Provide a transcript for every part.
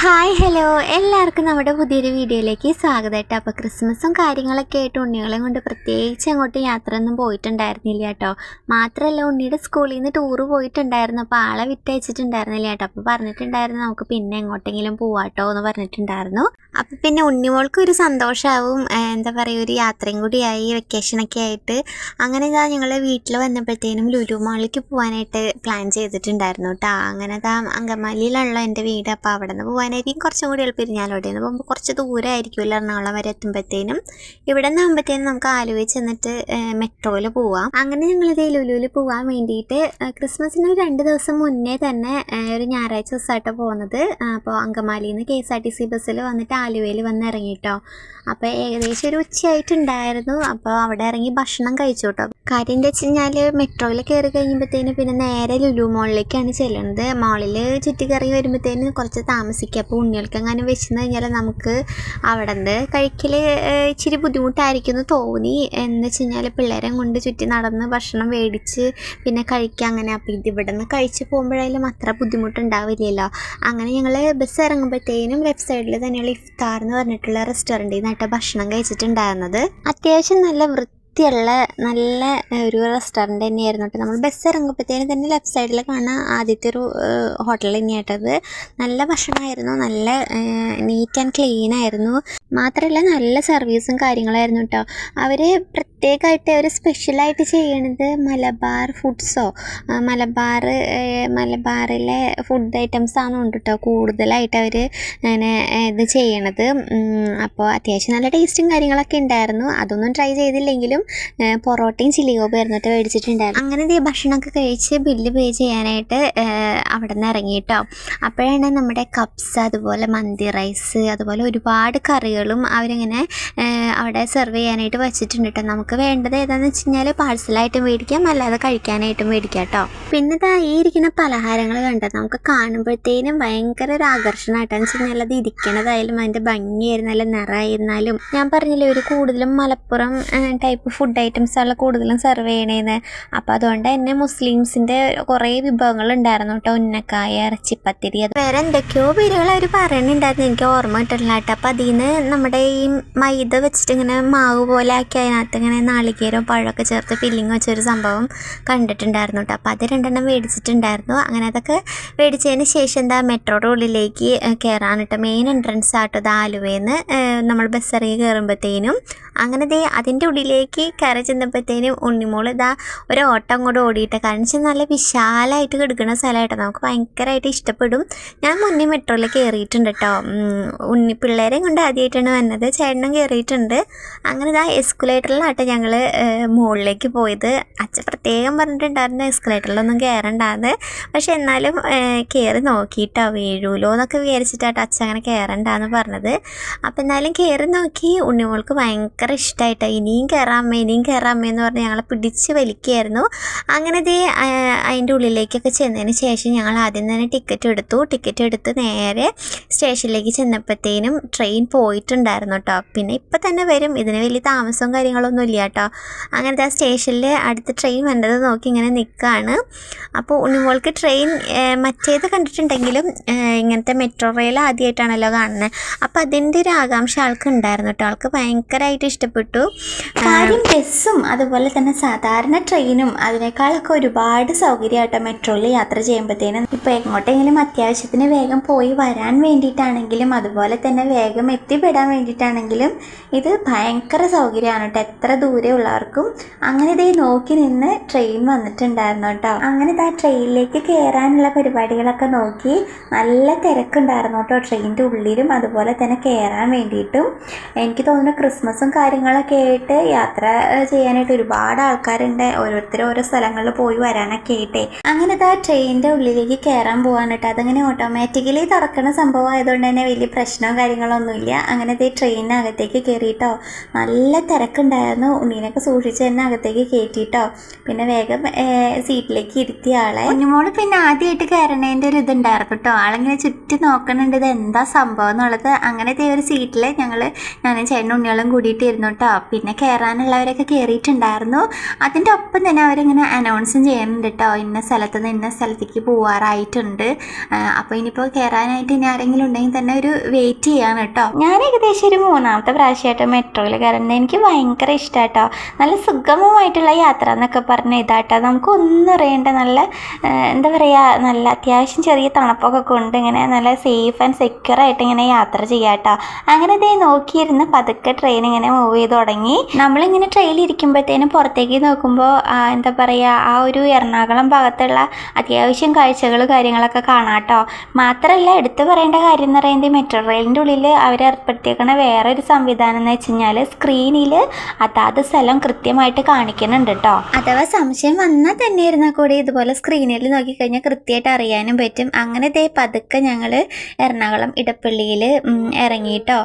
Hi hello എല്ലാവർക്കും നമ്മുടെ പുതിയൊരു വീഡിയോയിലേക്ക് സ്വാഗതം കേട്ടോ. അപ്പോൾ ക്രിസ്മസും കാര്യങ്ങളൊക്കെ ആയിട്ട് ഉണ്ണികളെയും കൊണ്ട് പ്രത്യേകിച്ച് അങ്ങോട്ട് യാത്രയൊന്നും പോയിട്ടുണ്ടായിരുന്നില്ല കേട്ടോ. മാത്രമല്ല ഉണ്ണിയുടെ സ്കൂളിൽ നിന്ന് ടൂറ് പോയിട്ടുണ്ടായിരുന്നു. അപ്പോൾ ആളെ വിട്ടയച്ചിട്ടുണ്ടായിരുന്നില്ല കേട്ടോ. അപ്പോൾ പറഞ്ഞിട്ടുണ്ടായിരുന്നു നമുക്ക് പിന്നെ എങ്ങോട്ടെങ്കിലും പോവാട്ടോ എന്ന് പറഞ്ഞിട്ടുണ്ടായിരുന്നു. അപ്പോൾ പിന്നെ ഉണ്ണിമോൾക്ക് ഒരു സന്തോഷമാവും, എന്താ പറയുക, ഒരു യാത്രയും കൂടിയായി വെക്കേഷനൊക്കെ ആയിട്ട്. അങ്ങനെ ഇതാ ഞങ്ങൾ വീട്ടിൽ വന്നപ്പോഴത്തേനും ലുലു മാളിലേക്ക് പോകാനായിട്ട് പ്ലാൻ ചെയ്തിട്ടുണ്ടായിരുന്നു കേട്ടോ. അങ്ങനെ ഇതാ അങ്കമാലിയിലുള്ള എൻ്റെ വീട്. അപ്പോൾ അവിടെ നിന്ന് പോകാനായിരിക്കും കുറച്ചും കൂടി എളുപ്പം. ഞാനവിടെ നിന്ന് പോകുമ്പോൾ കുറച്ച് ദൂരമായിരിക്കുമല്ലോ എറണാകുളം വരെ എത്തുമ്പോഴത്തേനും. ഇവിടെ നിന്ന് ആകുമ്പോഴത്തേനും നമുക്ക് ആലുവയിൽ ചെന്നിട്ട് മെട്രോയിൽ പോവാം. അങ്ങനെ ഞങ്ങളിത് ലുലുവിൽ പോകാൻ വേണ്ടിയിട്ട് ക്രിസ്മസിന് ഒരു 2 ദിവസം മുന്നേ തന്നെ ഒരു ഞായറാഴ്ച ദിവസമായിട്ട് പോകുന്നത്. അപ്പോൾ അങ്കമാലിയിൽ നിന്ന് KSRTC ബസ്സിൽ വന്നിട്ട് ആലുവയിൽ വന്ന് ഇറങ്ങിയിട്ടോ. അപ്പോൾ ഏകദേശം ഒരു ഉച്ചയായിട്ടുണ്ടായിരുന്നു. അപ്പോൾ അവിടെ ഇറങ്ങി ഭക്ഷണം കഴിച്ചു കേട്ടോ. കാര്യം എന്താ വെച്ച് കഴിഞ്ഞാൽ മെട്രോയിൽ കയറി കഴിയുമ്പോഴത്തേനും പിന്നെ നേരെ ലുലു മോളിലേക്കാണ് ചെല്ലുന്നത്. മോളിൽ ചുറ്റിക്കറങ്ങി വരുമ്പോഴത്തേനും കുറച്ച് താമസിക്കുക. അപ്പോൾ ഉണ്ണികൾക്കെങ്ങാനും വെച്ചെന്ന് കഴിഞ്ഞാൽ നമുക്ക് അവിടെ നിന്ന് കഴിക്കൽ ഇച്ചിരി ബുദ്ധിമുട്ടായിരിക്കും എന്ന് തോന്നി. എന്ന് വെച്ച് കഴിഞ്ഞാൽ പിള്ളേരെ കൊണ്ട് ചുറ്റി നടന്ന് ഭക്ഷണം മേടിച്ച് പിന്നെ കഴിക്കുക അങ്ങനെ. അപ്പോൾ ഇവിടെ നിന്ന് കഴിച്ച് പോകുമ്പോഴായാലും അത്ര ബുദ്ധിമുട്ടുണ്ടാവില്ലല്ലോ. അങ്ങനെ ഞങ്ങൾ ബസ് ഇറങ്ങുമ്പോഴത്തേനും ലെഫ്റ്റ് സൈഡിൽ തന്നെയുള്ള ഇഫ്താർ എന്ന് പറഞ്ഞിട്ടുള്ള റെസ്റ്റോറൻറ്റിൽ നിന്നായിട്ട് ഭക്ഷണം കഴിച്ചിട്ടുണ്ടായിരുന്നത്. അത്യാവശ്യം നല്ല വൃത്തിയുള്ള നല്ല ഒരു റെസ്റ്റോറൻറ്റ് തന്നെയായിരുന്നു കേട്ടോ. നമ്മൾ ബസ് ഇറങ്ങുമ്പോഴത്തേനും തന്നെ ലെഫ്റ്റ് സൈഡിൽ കാണാൻ ആദ്യത്തെ ഒരു ഹോട്ടൽ തന്നെയായിട്ടത്. നല്ല ഭക്ഷണമായിരുന്നു, നല്ല നീറ്റ് ആൻഡ് ക്ലീൻ ആയിരുന്നു. മാത്രമല്ല നല്ല സർവീസും കാര്യങ്ങളായിരുന്നു കേട്ടോ. അവർ പ്രത്യേകമായിട്ട് അവർ സ്പെഷ്യലായിട്ട് ചെയ്യണത് മലബാർ ഫുഡ്സോ മലബാറിലെ ഫുഡ് ഐറ്റംസ് ആണ് ഉണ്ട് കേട്ടോ കൂടുതലായിട്ട് അവർ അങ്ങനെ ഇത് ചെയ്യണത്. അപ്പോൾ അത്യാവശ്യം നല്ല ടേസ്റ്റും കാര്യങ്ങളൊക്കെ ഉണ്ടായിരുന്നു. അതൊന്നും ട്രൈ ചെയ്തില്ലെങ്കിലും പൊറോട്ടയും ചില്ലി ഗോബി ആയിരുന്നിട്ട് മേടിച്ചിട്ടുണ്ടായിരുന്നു. അങ്ങനെ ഈ ഭക്ഷണമൊക്കെ കഴിച്ച് ബില്ല് പേ ചെയ്യാനായിട്ട് അവിടെ നിന്ന് ഇറങ്ങി കേട്ടോ. അപ്പോഴാണ് നമ്മുടെ കപ്സ്, അതുപോലെ മന്തി റൈസ്, അതുപോലെ ഒരുപാട് കറികളും അവരിങ്ങനെ അവിടെ സെർവ് ചെയ്യാനായിട്ട് വെച്ചിട്ടുണ്ട് കേട്ടോ. നമുക്ക് വേണ്ടത് ഏതാണെന്ന് വെച്ച് കഴിഞ്ഞാൽ പാഴ്സലായിട്ടും മേടിക്കാം, അല്ലാതെ കഴിക്കാനായിട്ടും മേടിക്കാം കേട്ടോ. പിന്നെ ഇതാ ഈ ഇരിക്കുന്ന പലഹാരങ്ങൾ കണ്ടത് നമുക്ക് കാണുമ്പോഴത്തേനും ഭയങ്കര ഒരു ആകർഷണമായിട്ടാന്ന് വെച്ച് കഴിഞ്ഞാൽ അത് ഇരിക്കണതായാലും അതിൻ്റെ ഭംഗിയായിരുന്നാലും നിറമായിരുന്നാലും. ഞാൻ പറഞ്ഞില്ലേ ഒരു കൂടുതലും മലപ്പുറം ടൈപ്പ് ഫുഡ് ഐറ്റംസാണ് കൂടുതലും സെർവ് ചെയ്യണേന്ന്. അപ്പോൾ അതുകൊണ്ട് തന്നെ മുസ്ലിംസിൻ്റെ കുറേ വിഭവങ്ങൾ ഉണ്ടായിരുന്നു കേട്ടോ. ഉന്നക്കായ, ഇറച്ചിപ്പത്തിരി, അത് വേറെ എന്തൊക്കെയോ പേരുകൾ അവർ പറയുന്നുണ്ടായിരുന്നു, എനിക്ക് ഓർമ്മ കിട്ടില്ല കേട്ടോ. അപ്പോൾ അതിൽ നിന്ന് നമ്മുടെ ഈ മൈദ വെച്ചിട്ട് ഇങ്ങനെ മാവ് പോലെ ആക്കി അതിനകത്ത് ഇങ്ങനെ നാളികേരവും പഴമൊക്കെ ചേർത്ത് ഫില്ലിങ് വെച്ചൊരു സംഭവം കണ്ടിട്ടുണ്ടായിരുന്നു കേട്ടോ. അപ്പോൾ അത് 2 മേടിച്ചിട്ടുണ്ടായിരുന്നു. അങ്ങനെ അതൊക്കെ മേടിച്ചതിന് ശേഷം എന്താ മെട്രോയുടെ ഉള്ളിലേക്ക് കയറാൻ കേട്ടോ. മെയിൻ എൻട്രൻസ് ആട്ടോ ഇത് ആലുവയിൽ നിന്ന് നമ്മൾ ബസ് ഇറങ്ങി കയറുമ്പോഴത്തേനും. അങ്ങനെ അതിൻ്റെ ഉള്ളിലേക്ക് കയറി ചെന്നപ്പോഴത്തേനും ഉണ്ണിമോൾ ഇതാ ഒരു ഓട്ടം അങ്ങോട്ട് ഓടിയിട്ട്. കാരണം വെച്ചാൽ നല്ല വിശാലമായിട്ട് കിടക്കുന്ന സ്ഥലമായിട്ടോ, നമുക്ക് ഭയങ്കരമായിട്ട് ഇഷ്ടപ്പെടും. ഞാൻ മുന്നേ മെട്രോയിൽ കയറിയിട്ടുണ്ട് കേട്ടോ. പിള്ളേരെയും കൊണ്ട് ആദ്യമായിട്ടാണ് വന്നത്, ചേട്ടനും കയറിയിട്ടുണ്ട്. അങ്ങനെ ഇതാ എസ്കുലേറ്ററിലാട്ടോ ഞങ്ങൾ മുകളിലേക്ക് പോയത്. അച്ഛൻ പ്രത്യേകം പറഞ്ഞിട്ടുണ്ടായിരുന്നു എസ്കുലേറ്ററിലൊന്നും കയറണ്ടാന്ന്. പക്ഷെ എന്നാലും കയറി നോക്കിയിട്ടോ, വീഴൂലോ എന്നൊക്കെ വിചാരിച്ചിട്ടാട്ടോ അച്ഛൻ അങ്ങനെ കയറണ്ടാന്ന് പറഞ്ഞത്. അപ്പോൾ എന്നാലും കയറി നോക്കി. ഉണ്ണിമോൾക്ക് ഭയങ്കര ഇഷ്ടമായിട്ടോ. ഇനിയും കയറാമേ എന്ന് പറഞ്ഞ് ഞങ്ങളെ പിടിച്ച് വലിക്കുകയായിരുന്നു. അങ്ങനെ അതിൻ്റെ ഉള്ളിലേക്കൊക്കെ ചെന്നതിന് ശേഷം ഞങ്ങൾ ആദ്യം തന്നെ ടിക്കറ്റ് എടുത്ത് നേരെ സ്റ്റേഷനിലേക്ക് ചെന്നപ്പോഴത്തേനും ട്രെയിൻ പോയിട്ടുണ്ടായിരുന്നു കേട്ടോ. പിന്നെ ഇപ്പം തന്നെ വരും, ഇതിന് വലിയ താമസവും കാര്യങ്ങളൊന്നും ഇല്ല കേട്ടോ. അങ്ങനത്തെ ആ സ്റ്റേഷനിൽ അടുത്ത ട്രെയിൻ വന്നത് നോക്കി ഇങ്ങനെ നിൽക്കുകയാണ്. അപ്പോൾ ഉണ്ണിമോൾക്ക് ട്രെയിൻ മറ്റേത് കണ്ടിട്ടുണ്ടെങ്കിലും ഇങ്ങനത്തെ മെട്രോ റെയിൽ ആദ്യമായിട്ടാണല്ലോ കാണുന്നത്. അപ്പോൾ അതിൻ്റെ ഒരു ആകാംക്ഷ ആൾക്ക് ഉണ്ടായിരുന്നു കേട്ടോ. ആൾക്ക് ഭയങ്കരമായിട്ട് ഇഷ്ടപ്പെട്ടു. കാര്യം ബസ്സും അതുപോലെ തന്നെ സാധാരണ ട്രെയിനും അതിനേക്കാളൊക്കെ ഒരുപാട് സൗകര്യമായിട്ടോ മെട്രോയിൽ യാത്ര ചെയ്യുമ്പോഴത്തേനും. ഇപ്പോൾ എങ്ങോട്ടെങ്കിലും അത്യാവശ്യത്തിന് വേഗം പോയി വരാൻ വേണ്ടിയിട്ടാണെങ്കിലും അതുപോലെ തന്നെ വേഗം എത്തിപ്പെടാൻ വേണ്ടിയിട്ടാണെങ്കിലും ഇത് ഭയങ്കര സൗകര്യമാണ് കേട്ടോ, എത്ര ദൂരെ ഉള്ളവർക്കും. അങ്ങനെ നോക്കി നിന്ന് ട്രെയിൻ വന്നിട്ടുണ്ടായിരുന്നു കേട്ടോ. അങ്ങനെ ട്രെയിനിലേക്ക് കയറാനുള്ള പരിപാടികളൊക്കെ നോക്കി. നല്ല തിരക്കുണ്ടായിരുന്നു കേട്ടോ ട്രെയിനിൻ്റെ ഉള്ളിലും അതുപോലെ തന്നെ കയറാൻ വേണ്ടിയിട്ടും. എനിക്ക് തോന്നുന്നു ക്രിസ്മസും കാര്യങ്ങളൊക്കെ ആയിട്ട് യാത്ര ചെയ്യാനായിട്ട് ഒരുപാട് ആൾക്കാരുണ്ട്, ഓരോരുത്തരും ഓരോ സ്ഥലങ്ങളിൽ പോയി വരാനൊക്കെ ആയിട്ടേ. അങ്ങനെ ട്രെയിനിൻ്റെ ഉള്ളിലേക്ക് കയറാൻ പോകാൻ കേട്ടോ. അതങ്ങനെ ഓട്ടോമാറ്റിക്കലി തുറക്കുന്ന സംഭവം ആയതുകൊണ്ട് തന്നെ വലിയ പ്രശ്നവും കാര്യങ്ങളൊന്നുമില്ല. അങ്ങനെ ട്രെയിനകത്തേക്ക് കയറിയിട്ടോ. നല്ല തിരക്കുണ്ടായിരുന്നു. ഉണ്ണീനൊക്കെ സൂക്ഷിച്ച് തന്നെ അകത്തേക്ക് കയറ്റിയിട്ടോ. പിന്നെ വേഗം സീറ്റിലേക്ക് ഇരുത്തിയ ആളെ. കുഞ്ഞുമോള് പിന്നെ ആദ്യമായിട്ട് കയറണേൻ്റെ ഒരു ഇതുണ്ടായിരുന്നു കേട്ടോ. ആളിങ്ങനെ ചുറ്റി നോക്കണുണ്ട് ഇത് എന്താ സംഭവം എന്നുള്ളത്. അങ്ങനത്തെ ഒരു സീറ്റിൽ ഞാനും ചേട്ടനും ഉണ്ണികളും കൂടിയിട്ടിരുന്നു കേട്ടോ. പിന്നെ കയറാനുള്ള അവരൊക്കെ കയറിയിട്ടുണ്ടായിരുന്നു. അതിൻ്റെ ഒപ്പം തന്നെ അവരിങ്ങനെ അനൗൺസും ചെയ്യുന്നുണ്ട് കേട്ടോ, ഇന്ന സ്ഥലത്ത് നിന്ന് ഇന്ന സ്ഥലത്തേക്ക് പോവാറായിട്ടുണ്ട്. അപ്പോൾ ഇനിയിപ്പോൾ കയറാനായിട്ട് ഇനി ആരെങ്കിലും ഉണ്ടെങ്കിൽ തന്നെ ഒരു വെയിറ്റ് ചെയ്യാണ് കേട്ടോ. ഞാൻ ഏകദേശം ഒരു 3ാമത്തെ പ്രാവശ്യമായിട്ട് മെട്രോയിൽ കയറുന്നത്. എനിക്ക് ഭയങ്കര ഇഷ്ടമാട്ടോ. നല്ല സുഗമമായിട്ടുള്ള യാത്ര എന്നൊക്കെ പറഞ്ഞ ഇതാട്ടോ. നമുക്കൊന്നും അറിയേണ്ട, നല്ല എന്താ പറയുക, നല്ല അത്യാവശ്യം ചെറിയ തണുപ്പൊക്കെ കൊണ്ട് ഇങ്ങനെ നല്ല സേഫ് ആൻഡ് സെക്യൂർ ആയിട്ട് ഇങ്ങനെ യാത്ര ചെയ്യാം കേട്ടോ. അങ്ങനെ ഇതേ നോക്കിയിരുന്ന് പതുക്കെ ട്രെയിൻ ഇങ്ങനെ മൂവ് ചെയ്ത് തുടങ്ങി. നമ്മളിങ്ങനെ ട്രെയിനിൽ ഇരിക്കുമ്പോഴത്തേനും പുറത്തേക്ക് നോക്കുമ്പോൾ എന്താ പറയുക, ആ ഒരു എറണാകുളം ഭാഗത്തുള്ള അത്യാവശ്യം കാഴ്ചകൾ കാര്യങ്ങളൊക്കെ കാണാം കേട്ടോ. മാത്രമല്ല എടുത്തു പറയേണ്ട കാര്യം എന്ന് പറയുന്നത്, മെട്രോ റെയിലിൻ്റെ ഉള്ളിൽ അവർ ഏർപ്പെടുത്തിയേക്കണ വേറൊരു സംവിധാനം എന്ന് വെച്ച് കഴിഞ്ഞാൽ സ്ക്രീനിൽ അതാത് സ്ഥലം കൃത്യമായിട്ട് കാണിക്കുന്നുണ്ട് കേട്ടോ. അഥവാ സംശയം വന്നാൽ തന്നെ ഇരുന്നാൽ കൂടി ഇതുപോലെ സ്ക്രീനിൽ നോക്കിക്കഴിഞ്ഞാൽ കൃത്യമായിട്ട് അറിയാനും പറ്റും. അങ്ങനെ ദേ പതുക്കെ ഞങ്ങൾ എറണാകുളം ഇടപ്പള്ളിയിൽ ഇറങ്ങിയിട്ടോ.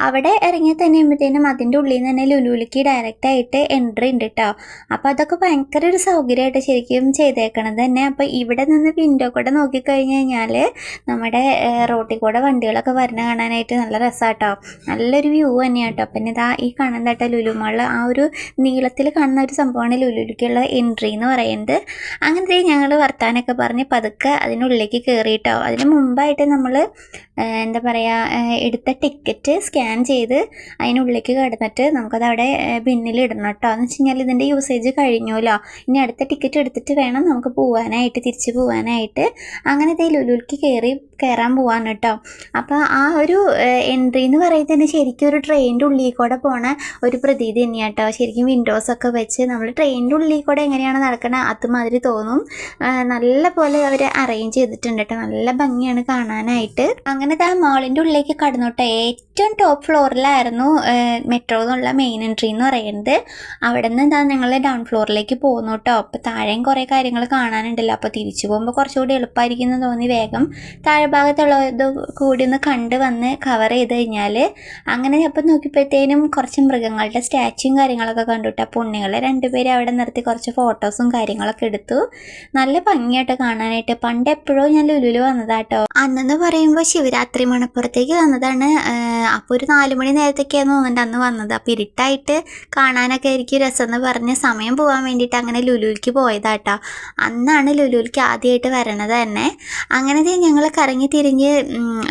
അവിടെ ഇറങ്ങി തന്നെ ആകുമ്പോഴത്തേനും അതിൻ്റെ ഉള്ളിൽ നിന്ന് തന്നെ ലുലുവിലേക്ക് ഡയറക്റ്റായിട്ട് എൻട്രി ഉണ്ട് കേട്ടോ. അപ്പോൾ അതൊക്കെ ഭയങ്കര ഒരു സൗകര്യമായിട്ട് ശരിക്കും ചെയ്തേക്കണത് തന്നെ. അപ്പോൾ ഇവിടെ നിന്ന് വിൻഡോ കൂടെ നോക്കിക്കഴിഞ്ഞ് കഴിഞ്ഞാൽ നമ്മുടെ റോട്ടിൽ കൂടെ വണ്ടികളൊക്കെ വരുന്ന കാണാനായിട്ട് നല്ല രസമാട്ടോ. നല്ലൊരു വ്യൂ തന്നെയാണ് കേട്ടോ. പിന്നെ ഇതാ ഈ കാണുന്നതായിട്ട് ലുലു മാളിൽ ആ ഒരു നീളത്തിൽ കാണുന്ന ഒരു സംഭവമാണ് ലുലുവിലേക്കുള്ള എൻട്രി എന്ന് പറയുന്നത്. അങ്ങനത്തെ ഞങ്ങൾ വർത്താനൊക്കെ പറഞ്ഞ് പതുക്കെ അതിനുള്ളിലേക്ക് കയറിയിട്ടോ. അതിന് മുമ്പായിട്ട് നമ്മൾ എന്താ പറയുക, എടുത്ത ടിക്കറ്റ് സ്കാൻ ചെയ്ത് അതിനുള്ളിലേക്ക് കിടന്നിട്ട് നമുക്കത് അവിടെ ബിന്നിൽ ഇടണം കേട്ടോ. എന്ന് വെച്ച് കഴിഞ്ഞാൽ ഇതിൻ്റെ യൂസേജ് കഴിഞ്ഞല്ലോ, ഇനി അടുത്ത ടിക്കറ്റ് എടുത്തിട്ട് വേണം നമുക്ക് പോകാനായിട്ട്, തിരിച്ച് പോകാനായിട്ട്. അങ്ങനത്തെ ലുലുവിലേക്ക് കയറാൻ പോവാണ് കേട്ടോ. അപ്പോൾ ആ ഒരു എൻട്രി എന്ന് പറയുന്നത് തന്നെ ശരിക്കും ഒരു ട്രെയിനിൻ്റെ ഉള്ളിൽ കൂടെ പോണ ഒരു പ്രതീതി തന്നെയാണ് കേട്ടോ. ശരിക്കും വിൻഡോസൊക്കെ വെച്ച് നമ്മൾ ട്രെയിനിൻ്റെ ഉള്ളിൽ കൂടെ എങ്ങനെയാണ് നടക്കണത് അതുമാതിരി തോന്നും. നല്ല പോലെ അവർ അറേഞ്ച് ചെയ്തിട്ടുണ്ട് കേട്ടോ. നല്ല ഭംഗിയാണ് കാണാനായിട്ട്. അങ്ങനത്തെ ആ മാളിൻ്റെ ഉള്ളിലേക്ക് കടന്നു കേട്ടോ. ഏറ്റവും ടോപ്പ് ഫ്ലോറിലായിരുന്നു മെട്രോ എന്നുള്ള മെയിൻ എൻട്രി എന്ന് പറയുന്നത്. അവിടെ നിന്ന് എന്താ ഞങ്ങൾ ഡൗൺ ഫ്ലോറിലേക്ക് പോകുന്നു കേട്ടോ. അപ്പോൾ താഴെയും കുറേ കാര്യങ്ങൾ കാണാനുണ്ടല്ലോ. അപ്പോൾ തിരിച്ചു പോകുമ്പോൾ കുറച്ചുകൂടി എളുപ്പമായിരിക്കും എന്ന് തോന്നി വേഗം താഴെ ഭാഗത്തുള്ളത് കൂടി ഒന്ന് കണ്ട് വന്ന് കവർ ചെയ്ത് കഴിഞ്ഞാൽ അങ്ങനെ അപ്പം നോക്കിയപ്പോഴത്തേനും കുറച്ച് മൃഗങ്ങളുടെ സ്റ്റാച്യൂയും കാര്യങ്ങളൊക്കെ കണ്ടു കേട്ടോ. അപ്പോൾ ഉണ്ണികളെ രണ്ടുപേരും അവിടെ നിർത്തി കുറച്ച് ഫോട്ടോസും കാര്യങ്ങളൊക്കെ എടുത്തു. നല്ല ഭംഗിയായിട്ട് കാണാനായിട്ട്. പണ്ട് എപ്പോഴും ഞാൻ ലുലുവിൽ വന്നതാട്ടോ. അന്നെന്ന് പറയുമ്പോൾ ശിവരാത്രി മണപ്പുറത്തേക്ക് വന്നതാണ്. അപ്പോൾ ഒരു 4 മണി നേരത്തേക്കാണ് തോന്നുന്നുണ്ട് അന്ന് വന്നത്. അപ്പോൾ ഇരുട്ടായിട്ട് കാണാനൊക്കെ ആയിരിക്കും രസം എന്ന് പറഞ്ഞ് സമയം പോകാൻ വേണ്ടിയിട്ട് അങ്ങനെ ലുലുവിലേക്ക് പോയതാട്ടോ. അന്നാണ് ലുലുവിലേക്ക് ആദ്യമായിട്ട് വരണത് തന്നെ. അങ്ങനത്തെ ഞങ്ങൾ കറങ്ങി തിരിഞ്ഞ്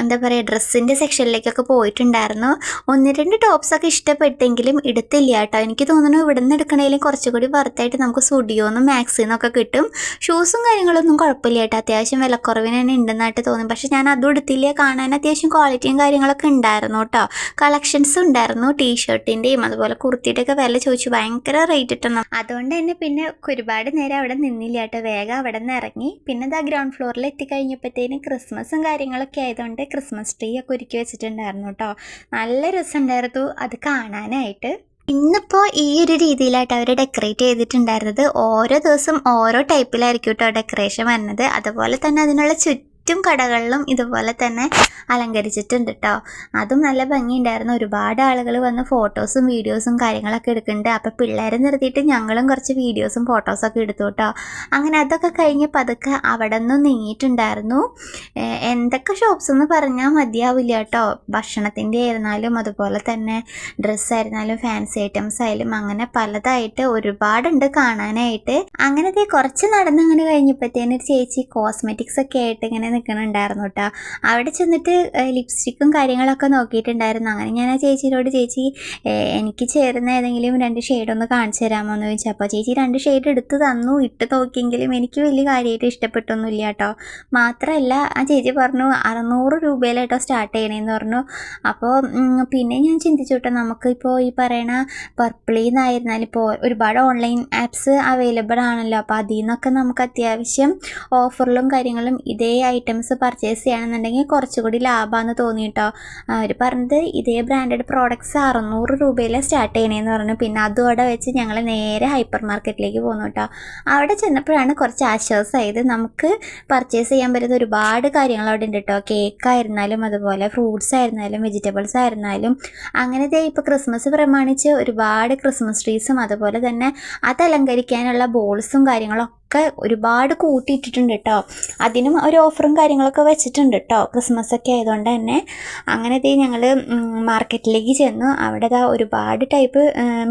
എന്താ പറയുക, ഡ്രസ്സിൻ്റെ സെക്ഷനിലേക്കൊക്കെ പോയിട്ടുണ്ടായിരുന്നു. 1-2 ടോപ്സൊക്കെ ഇഷ്ടപ്പെട്ടെങ്കിലും എടുത്തില്ല കേട്ടോ. എനിക്ക് തോന്നുന്നു ഇവിടെ നിന്ന് എടുക്കണേലും കുറച്ചുകൂടി വർത്തായിട്ട് നമുക്ക് സ്റ്റുഡിയോന്നും മാക്സിന്നൊക്കെ കിട്ടും. ഷൂസും കാര്യങ്ങളൊന്നും കുഴപ്പമില്ല കേട്ടോ. അത്യാവശ്യം വിലക്കുറവിന് തന്നെ ഉണ്ടെന്നായിട്ട് തോന്നി. പക്ഷെ ഞാൻ അതും എടുത്തില്ല. കാണാൻ അത്യാവശ്യം ക്വാളിറ്റിയും കാര്യങ്ങളൊക്കെ ഉണ്ടായിരുന്നു കേട്ടോ. കളക്ഷൻസും ഉണ്ടായിരുന്നു. ടീഷർട്ടിൻ്റെയും അതുപോലെ കുർത്തിയുടെയൊക്കെ വില ചോദിച്ചു. ഭയങ്കര റേറ്റ് ഇട്ടെന്നു. അതുകൊണ്ട് തന്നെ പിന്നെ ഒരുപാട് നേരം അവിടെ നിന്നില്ല കേട്ടോ. വേഗം അവിടെ നിന്ന് ഇറങ്ങി. പിന്നെ ഇതാ ഗ്രൗണ്ട് ഫ്ലോറിൽ എത്തിക്കഴിഞ്ഞപ്പോഴത്തേനും ക്രിസ്മസും കാര്യങ്ങളൊക്കെ ആയതുകൊണ്ട് ക്രിസ്മസ് ട്രീ ഒക്കെ ഒരുക്കി വെച്ചിട്ടുണ്ടായിരുന്നു കേട്ടോ. നല്ല രസമുണ്ടായിരുന്നു അത് കാണാനായിട്ട്. ഇന്നിപ്പോൾ ഈ ഒരു രീതിയിലായിട്ട് അവർ ഡെക്കറേറ്റ് ചെയ്തിട്ടുണ്ടായിരുന്നത്. ഓരോ ദിവസം ഓരോ ടൈപ്പിലായിരിക്കും കേട്ടോ ഡെക്കറേഷൻ വരുന്നത്. അതുപോലെ തന്നെ അതിനുള്ള ചുറ്റും കടകളിലും ഇതുപോലെ തന്നെ അലങ്കരിച്ചിട്ടുണ്ട് കേട്ടോ. അതും നല്ല ഭംഗിയുണ്ടായിരുന്നു. ഒരുപാട് ആളുകൾ വന്ന് ഫോട്ടോസും വീഡിയോസും കാര്യങ്ങളൊക്കെ എടുക്കുന്നുണ്ട്. അപ്പോൾ പിള്ളേരെ നിർത്തിയിട്ട് ഞങ്ങളും കുറച്ച് വീഡിയോസും ഫോട്ടോസൊക്കെ എടുത്തു കേട്ടോ. അങ്ങനെ അതൊക്കെ കഴിഞ്ഞ് പതുക്കെ അവിടെ നിന്നും നീങ്ങിയിട്ടുണ്ടായിരുന്നു. എന്തൊക്കെ ഷോപ്സ് എന്ന് പറഞ്ഞാൽ മതിയാവില്ല കേട്ടോ. ഭക്ഷണത്തിൻ്റെ ആയിരുന്നാലും അതുപോലെ തന്നെ ഡ്രസ്സായിരുന്നാലും ഫാൻസി ഐറ്റംസ് ആയാലും അങ്ങനെ പലതായിട്ട് ഒരുപാടുണ്ട് കാണാനായിട്ട്. അങ്ങനത്തെ കുറച്ച് നടന്നങ്ങനെ കഴിഞ്ഞപ്പോഴത്തേനും ഒരു ചേച്ചി കോസ്മെറ്റിക്സ് ഒക്കെ ആയിട്ട് ഇങ്ങനെ നിൽക്കണുണ്ടായിരുന്നു കേട്ടോ. അവിടെ ചെന്നിട്ട് ലിപ്സ്റ്റിക്കും കാര്യങ്ങളൊക്കെ നോക്കിയിട്ടുണ്ടായിരുന്നു. അങ്ങനെ ഞാൻ ആ ചേച്ചിയോട്, ചേച്ചി എനിക്ക് ചേരുന്ന ഏതെങ്കിലും 2 ഷെയ്ഡൊന്ന് കാണിച്ചു തരാമോ എന്ന് ചോദിച്ചു. അപ്പോൾ ചേച്ചി 2 ഷെയ്ഡ് എടുത്ത് തന്നു. ഇട്ട് നോക്കിയെങ്കിലും എനിക്ക് വലിയ കാര്യമായിട്ട് ഇഷ്ടപ്പെട്ടൊന്നുമില്ല കേട്ടോ. മാത്രമല്ല ആ ചേച്ചി പറഞ്ഞു 600 രൂപയിലായിട്ടോ സ്റ്റാർട്ട് ചെയ്യണേന്ന് പറഞ്ഞു. അപ്പോൾ പിന്നെ ഞാൻ ചിന്തിച്ചു കേട്ടോ, നമുക്കിപ്പോൾ ഈ പറയണ പർപ്പിളിൽ നിന്നായിരുന്നാലും ഇപ്പോൾ ഒരുപാട് ഓൺലൈൻ ആപ്സ് അവൈലബിൾ ആണല്ലോ. അപ്പോൾ അതിൽ നിന്നൊക്കെ നമുക്ക് അത്യാവശ്യം ഓഫറിലും കാര്യങ്ങളും ഇതേ ഐറ്റംസ് പർച്ചേസ് ചെയ്യണമെന്നുണ്ടെങ്കിൽ കുറച്ചുകൂടി ലാഭമാണെന്ന് തോന്നി കേട്ടോ. അവർ പറഞ്ഞത് ഇതേ ബ്രാൻഡഡ് പ്രോഡക്ട്സ് 600 രൂപയിൽ സ്റ്റാർട്ട് ചെയ്യണേന്ന് പറഞ്ഞു. പിന്നെ അതും അവിടെ വെച്ച് ഞങ്ങൾ നേരെ ഹൈപ്പർ മാർക്കറ്റിലേക്ക് പോന്നു കേട്ടോ. അവിടെ ചെന്നപ്പോഴാണ് കുറച്ച് ആശ്വാസമായത്. നമുക്ക് പർച്ചേസ് ചെയ്യാൻ പറ്റുന്ന ഒരുപാട് കാര്യങ്ങൾ അവിടെ ഉണ്ട് കേട്ടോ. കേക്കായിരുന്നാലും അതുപോലെ ഫ്രൂട്ട്സ് ആയിരുന്നാലും വെജിറ്റബിൾസ് ആയിരുന്നാലും അങ്ങനത്തെ ഇപ്പോൾ ക്രിസ്മസ് പ്രമാണിച്ച് ഒരുപാട് ക്രിസ്മസ് ട്രീസും അതുപോലെ തന്നെ അത് അലങ്കരിക്കാനുള്ള ബോൾസും കാര്യങ്ങളൊക്കെ ഒക്കെ ഒരുപാട് കൂട്ടിയിട്ടിട്ടുണ്ട് കേട്ടോ. അതിനും ഒരു ഓഫറും കാര്യങ്ങളൊക്കെ വെച്ചിട്ടുണ്ട് കേട്ടോ, ക്രിസ്മസ് ഒക്കെ ആയതുകൊണ്ട് തന്നെ. അങ്ങനെ ഞങ്ങൾ മാർക്കറ്റിലേക്ക് ചെന്നു. അവിടെ ഒരുപാട് ടൈപ്പ്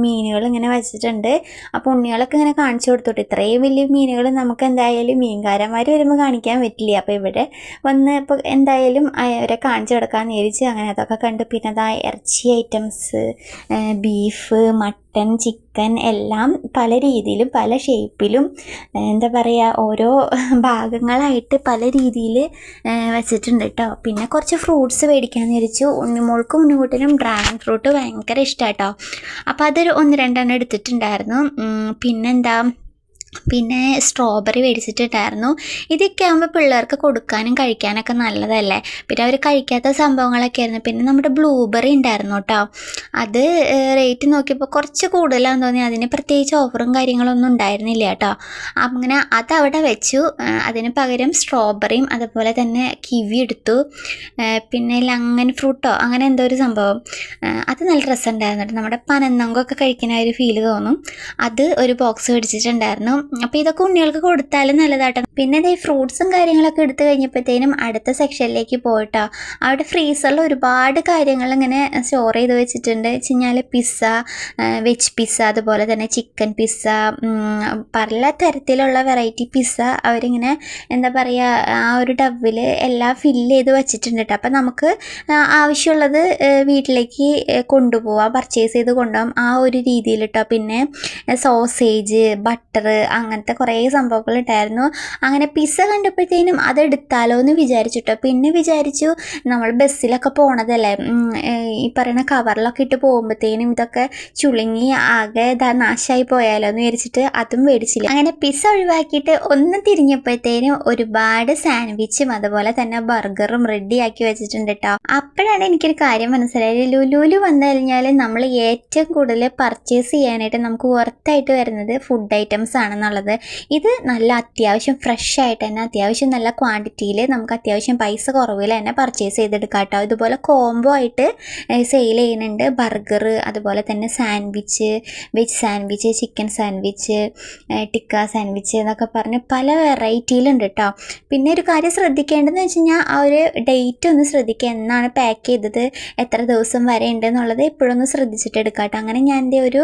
മീനുകൾ ഇങ്ങനെ വെച്ചിട്ടുണ്ട്. അപ്പോൾ ഉണ്ണികളൊക്കെ ഇങ്ങനെ കാണിച്ചു കൊടുത്തോട്ടെ. ഇത്രയും വലിയ മീനുകൾ നമുക്ക് എന്തായാലും മീൻകാരന്മാർ വരുമ്പോൾ കാണിക്കാൻ പറ്റില്ല. അപ്പോൾ ഇവിടെ വന്ന് ഇപ്പോൾ എന്തായാലും അവരെ കാണിച്ചു കൊടുക്കാമെന്ന് വിചാരിച്ച് അങ്ങനെ അതൊക്കെ കണ്ട് പിന്നെ ഇറച്ചി ഐറ്റംസ്, ബീഫ്, മട്ടൻ, ചിക്കൻ എല്ലാം പല രീതിയിലും പല ഷേപ്പിലും എന്താ പറയുക ഓരോ ഭാഗങ്ങളായിട്ട് പല രീതിയിൽ വെച്ചിട്ടുണ്ട് കേട്ടോ. പിന്നെ കുറച്ച് ഫ്രൂട്ട്സ് മേടിക്കാമെന്ന് വിചാരിച്ചു. ഉണ്ണിമോൾക്കും ഉണ്ണിക്കുട്ടനും ഡ്രാഗൺ ഫ്രൂട്ട് ഭയങ്കര ഇഷ്ടമാണ് കേട്ടോ. അപ്പോൾ അതൊരു 1-2 എടുത്തിട്ടുണ്ടായിരുന്നു. പിന്നെ സ്ട്രോബെറി മേടിച്ചിട്ടുണ്ടായിരുന്നു. ഇതൊക്കെ ആകുമ്പോൾ പിള്ളേർക്ക് കൊടുക്കാനും കഴിക്കാനൊക്കെ നല്ലതല്ലേ. പിന്നെ അവർ കഴിക്കാത്ത സംഭവങ്ങളൊക്കെ ആയിരുന്നു. പിന്നെ നമ്മുടെ ബ്ലൂബെറി ഉണ്ടായിരുന്നു കേട്ടോ. അത് റേറ്റ് നോക്കിയപ്പോൾ കുറച്ച് കൂടുതലാണെന്ന് തോന്നി. അതിന് പ്രത്യേകിച്ച് ഓഫറും കാര്യങ്ങളൊന്നും ഉണ്ടായിരുന്നില്ല കേട്ടോ. അങ്ങനെ അതവിടെ വെച്ചു. അതിന് പകരം സ്ട്രോബെറിയും അതുപോലെ തന്നെ കിവി എടുത്തു. പിന്നെ ലങ്ങൻ ഫ്രൂട്ടോ അങ്ങനെ എന്തോ ഒരു സംഭവം, അത് നല്ല രസമുണ്ടായിരുന്നു കേട്ടോ. നമ്മുടെ പനന്നങ്കൊക്കെ കഴിക്കുന്ന ഒരു ഫീല് തോന്നും. അത് ഒരു ബോക്സ് മേടിച്ചിട്ടുണ്ടായിരുന്നു. അപ്പോൾ ഇതൊക്കെ ഉണ്ണികൾക്ക് കൊടുത്താലും നല്ലതാട്ടോ. പിന്നെ ഈ ഫ്രൂട്ട്സും കാര്യങ്ങളൊക്കെ എടുത്തു കഴിഞ്ഞപ്പോഴത്തേനും അടുത്ത സെക്ഷനിലേക്ക് പോയിട്ടോ. അവിടെ ഫ്രീസറിൽ ഒരുപാട് കാര്യങ്ങൾ ഇങ്ങനെ സ്റ്റോർ ചെയ്ത് വെച്ചിട്ടുണ്ട്. വെച്ചുകഴിഞ്ഞാൽ പിസ്സ, വെജ് പിസ്സ, അതുപോലെ തന്നെ ചിക്കൻ പിസ്സ, പല തരത്തിലുള്ള വെറൈറ്റി പിസ്സ അവരിങ്ങനെ എന്താ പറയുക ആ ഒരു ഡബ്ബിൽ എല്ലാം ഫില്ല് ചെയ്ത് വെച്ചിട്ടുണ്ട് കേട്ടോ. അപ്പം നമുക്ക് ആവശ്യമുള്ളത് വീട്ടിലേക്ക് കൊണ്ടുപോവാം, പർച്ചേസ് ചെയ്ത് കൊണ്ടുപോകാം ആ ഒരു രീതിയിൽ കേട്ടോ. പിന്നെ സോസേജ്, ബട്ടർ, അങ്ങനത്തെ കുറേ സംഭവങ്ങൾ ഉണ്ടായിരുന്നു. അങ്ങനെ പിസ്സ കണ്ടപ്പോഴത്തേനും അതെടുത്താലോ എന്ന് വിചാരിച്ചിട്ടോ. പിന്നെ വിചാരിച്ചു നമ്മൾ ബസ്സിലൊക്കെ പോണതല്ലേ, ഈ പറയുന്ന കവറിലൊക്കെ ഇട്ട് പോകുമ്പോഴത്തേനും ഇതൊക്കെ ചുളുങ്ങി ആകെ നാശമായി പോയാലോ എന്ന് വിചാരിച്ചിട്ട് അതും മേടിച്ചില്ല. അങ്ങനെ പിസ്സ ഒഴിവാക്കിയിട്ട് ഒന്ന് തിരിഞ്ഞപ്പോഴത്തേനും ഒരുപാട് സാൻഡ്വിച്ചും അതുപോലെ തന്നെ ബർഗറും റെഡിയാക്കി വെച്ചിട്ടുണ്ട് കേട്ടോ. അപ്പോഴാണ് എനിക്കൊരു കാര്യം മനസ്സിലായത്. ലുലുവിൽ വന്നു കഴിഞ്ഞാൽ നമ്മൾ ഏറ്റവും കൂടുതൽ പർച്ചേസ് ചെയ്യാനായിട്ട് നമുക്ക് പുറത്തായിട്ട് വരുന്നത് ഫുഡ് ഐറ്റംസ് ആണെന്നുള്ളത്. ഇത് നല്ല അത്യാവശ്യം ഫ്രഷ് ആയിട്ട് തന്നെ അത്യാവശ്യം നല്ല ക്വാണ്ടിറ്റിയിൽ നമുക്ക് അത്യാവശ്യം പൈസ കുറവിൽ തന്നെ പർച്ചേസ് ചെയ്തെടുക്കാം കേട്ടോ. ഇതുപോലെ കോംബോ ആയിട്ട് സെയിൽ ചെയ്യുന്നുണ്ട്. ബർഗർ, അതുപോലെ തന്നെ sandwich, veg sandwich, chicken sandwich, tikka sandwich എന്നൊക്കെ പറഞ്ഞ് പല വെറൈറ്റിയിലുണ്ട് കേട്ടോ. പിന്നെ ഒരു കാര്യം ശ്രദ്ധിക്കേണ്ടതെന്ന് വെച്ച് കഴിഞ്ഞാൽ ആ ഒരു ഡേറ്റ് ഒന്ന് ശ്രദ്ധിക്കുക. എന്നാണ് പാക്ക് ചെയ്തത്, എത്ര ദിവസം വരെ ഉണ്ട് എന്നുള്ളത് എപ്പോഴൊന്ന് ശ്രദ്ധിച്ചിട്ട് എടുക്കാം കേട്ടോ. അങ്ങനെ ഞാൻ എൻ്റെ ഒരു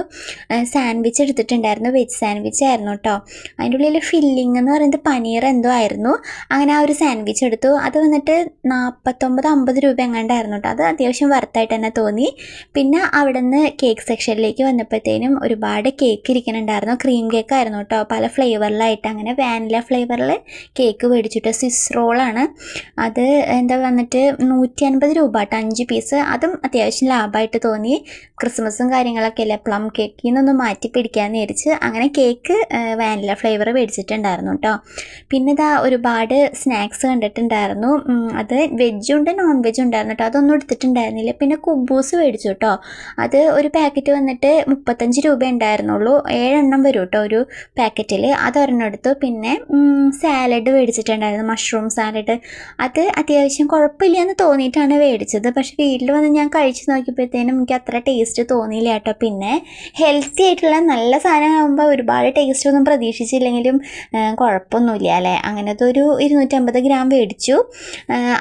സാൻഡ്വിച്ച് എടുത്തിട്ടുണ്ടായിരുന്നു. വെജ് സാൻഡ്വിച്ച് ആയിരുന്നു കേട്ടോ. അതിൻ്റെ ഉള്ളിൽ ഫില്ലിങ് എന്ന് പറയുന്നത് പനീർ എന്തോ ആയിരുന്നു. അങ്ങനെ ആ ഒരു സാൻഡ്വിച്ച് എടുത്തു. അത് വന്നിട്ട് 49-50 രൂപ എങ്ങാണ്ടായിരുന്നു കേട്ടോ. അത് അത്യാവശ്യം വർത്തായിട്ട് തന്നെ തോന്നി. പിന്നെ അവിടെ നിന്ന് കേക്ക് സെക്ഷനിലേക്ക് വന്നപ്പോഴത്തേനും ഒരുപാട് കേക്ക് ഇരിക്കുന്നുണ്ടായിരുന്നു. ക്രീം കേക്ക് ആയിരുന്നു കേട്ടോ, പല ഫ്ലേവറിലായിട്ട്. അങ്ങനെ വാനില ഫ്ലേവറിൽ കേക്ക് മേടിച്ചിട്ട് സ്വിസ് റോളാണ് അത്. എന്താ വന്നിട്ട് 150 രൂപ കേട്ടോ, 5 പീസ്. അതും അത്യാവശ്യം ലാഭമായിട്ട് തോന്നി. ക്രിസ്മസും കാര്യങ്ങളൊക്കെ അല്ലേ, പ്ലം കേക്കിൽ നിന്നൊന്ന് മാറ്റി പിടിക്കാമെന്ന് വിചാരിച്ച് അങ്ങനെ കേക്ക് വാനില ഫ്ലേവർ മേടിച്ചിട്ടുണ്ടായിരുന്നു കേട്ടോ. പിന്നെ ഒരുപാട് സ്നാക്സ് കണ്ടിട്ടുണ്ടായിരുന്നു. അത് വെജും ഉണ്ട് നോൺ വെജും ഉണ്ടായിരുന്നു കേട്ടോ. അതൊന്നും എടുത്തിട്ടുണ്ടായിരുന്നില്ല. പിന്നെ കുബൂസ് മേടിച്ചു കേട്ടോ. അത് ഒരു പാക്കറ്റ് വന്നിട്ട് 35 രൂപ ഉണ്ടായിരുന്നുള്ളൂ. 7 എണ്ണം വരും കേട്ടോ ഒരു പാക്കറ്റിൽ. അതൊരെണ്ണം എടുത്തു. പിന്നെ സാലഡ് മേടിച്ചിട്ടുണ്ടായിരുന്നു, മഷ്റൂം സാലഡ്. അത് അത്യാവശ്യം കുഴപ്പമില്ല എന്ന് തോന്നിയിട്ടാണ് മേടിച്ചത്. പക്ഷേ വീട്ടിൽ വന്ന് ഞാൻ കഴിച്ച് നോക്കിയപ്പോഴത്തേനും എനിക്ക് അത്ര ടേസ്റ്റ് തോന്നിയില്ല കേട്ടോ. പിന്നെ ഹെൽത്തി ആയിട്ടുള്ള നല്ല സാധനമാകുമ്പോൾ ഒരുപാട് ടേസ്റ്റ് ഒന്നും പ്രതീക്ഷിച്ചില്ലെങ്കിലും കുഴപ്പമൊന്നുമില്ല അല്ലേ. അങ്ങനത്തെ ഒരു 250 ഗ്രാം മേടിച്ചു.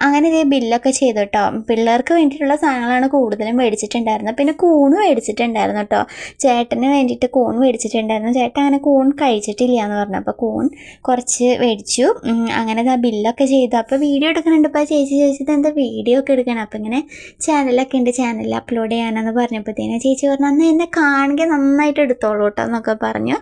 അങ്ങനെ ഇതേ ബില്ലൊക്കെ ചെയ്തു കേട്ടോ. പിള്ളേർക്ക് വേണ്ടിയിട്ടുള്ള സാധനങ്ങളാണ് കൂടുതലും മേടിച്ചിട്ടുണ്ടായിരുന്നത്. പിന്നെ കൂണ് മേടിച്ചിട്ടുണ്ടായിരുന്നു കേട്ടോ. ചേട്ടന് വേണ്ടിയിട്ട് കൂൺ മേടിച്ചിട്ടുണ്ടായിരുന്നു. ചേട്ടൻ അങ്ങനെ കൂൺ കഴിച്ചിട്ടില്ല എന്ന് പറഞ്ഞു. അപ്പോൾ കൂൺ കുറച്ച് മേടിച്ചു. അങ്ങനെ ബില്ലൊക്കെ ചെയ്തു. അപ്പോൾ വീഡിയോ എടുക്കുന്നുണ്ട്. ഇപ്പോൾ ചേച്ചി ചോദിച്ചത് എന്താ വീഡിയോ ഒക്കെ എടുക്കണം. അപ്പോൾ ഇങ്ങനെ ചാനലൊക്കെ ഉണ്ട്, ചാനലിൽ അപ്ലോഡ് ചെയ്യാനെന്ന് പറഞ്ഞപ്പോഴത്തേനും ചേച്ചി പറഞ്ഞു അന്ന് എന്നെ കാണുക നന്നായിട്ട് എടുത്തോളൂ കേട്ടോ എന്നൊക്കെ പറഞ്ഞു.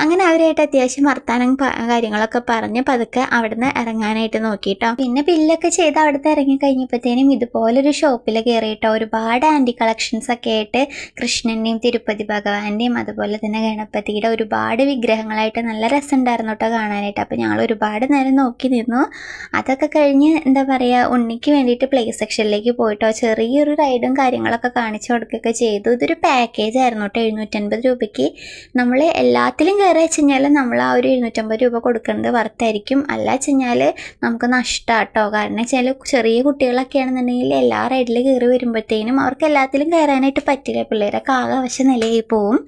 അങ്ങനെ അവരായിട്ട് അത്യാവശ്യം വർത്താനം കാര്യങ്ങളൊക്കെ പറഞ്ഞ് പതുക്കെ അവിടെ നിന്ന് ഇറങ്ങാനായിട്ട് നോക്കിയിട്ടോ. പിന്നെ ബില്ലൊക്കെ ചെയ്ത് അവിടുത്തെ ഇറങ്ങി കഴിഞ്ഞപ്പോഴത്തേനും ഇതുപോലൊരു ഷോപ്പിൽ കയറിയിട്ടോ. ഒരുപാട് ആൻറ്റി കളക്ഷൻസ് ഒക്കെ ആയിട്ട് കൃഷ്ണൻ്റെയും തിരുപ്പതി ഭഗവാന്റെയും അതുപോലെ തന്നെ ഗണപതിയുടെ ഒരുപാട് വിഗ്രഹങ്ങളായിട്ട് നല്ല രസമുണ്ടായിരുന്നു കേട്ടോ കാണാനായിട്ട്. അപ്പോൾ ഞങ്ങൾ ഒരുപാട് നേരം നോക്കി നിന്നു. അതൊക്കെ കഴിഞ്ഞ് എന്താ പറയുക ഉണ്ണിക്ക് വേണ്ടിയിട്ട് പ്ലേ സെക്ഷനിലേക്ക് പോയിട്ടോ. ചെറിയൊരു റൈഡും കാര്യങ്ങളൊക്കെ കാണിച്ചു കൊടുക്കുകയൊക്കെ ചെയ്തു. ഇതൊരു പാക്കേജ് ആയിരുന്നു കേട്ടോ. 750 രൂപയ്ക്ക് നമ്മൾ എല്ലാത്തിലും കയറി വെച്ച് കഴിഞ്ഞാൽ കഴിഞ്ഞാൽ നമ്മൾ ആ ഒരു 250 രൂപ കൊടുക്കുന്നത് വർത്തായിരിക്കും. അല്ല വെച്ച് കഴിഞ്ഞാൽ നമുക്ക് നഷ്ടമാട്ടോ. കാരണം വെച്ചാൽ ചെറിയ കുട്ടികളൊക്കെ ആണെന്നുണ്ടെങ്കിൽ എല്ലാ റൈഡിൽ കയറി വരുമ്പോഴത്തേനും അവർക്ക് എല്ലാത്തിലും കയറാനായിട്ട് പറ്റില്ല. പിള്ളേരൊക്കെ ആകെ ആവശ്യം നിലയായി പോവും.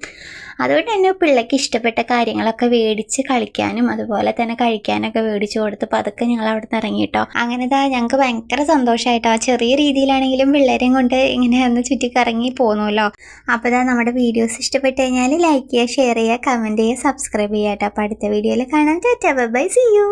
അതുകൊണ്ട് തന്നെ പിള്ളേർക്ക് ഇഷ്ടപ്പെട്ട കാര്യങ്ങളൊക്കെ മേടിച്ച് കളിക്കാനും അതുപോലെ തന്നെ കഴിക്കാനൊക്കെ മേടിച്ച് കൊടുത്തപ്പോൾ അതൊക്കെ ഞങ്ങൾ അവിടെ നിന്ന് ഇറങ്ങി കേട്ടോ. അങ്ങനെ ഞങ്ങൾക്ക് ഭയങ്കര സന്തോഷമായിട്ടോ. ചെറിയ രീതിയിലാണെങ്കിലും പിള്ളേരെയും കൊണ്ട് ഇങ്ങനെ ഒന്ന് ചുറ്റിക്കറങ്ങി പോകുന്നല്ലോ. അപ്പോൾ നമ്മുടെ വീഡിയോസ് ഇഷ്ടപ്പെട്ട് കഴിഞ്ഞാൽ ലൈക്ക് ചെയ്യുക, ഷെയർ ചെയ്യുക, കമൻറ്റ് ചെയ്യുക, സബ്സ്ക്രൈബ് ചെയ്യുക കേട്ടോ. അപ്പോൾ അടുത്ത വീഡിയോയിൽ കാണാം. Tata bye bye, see U.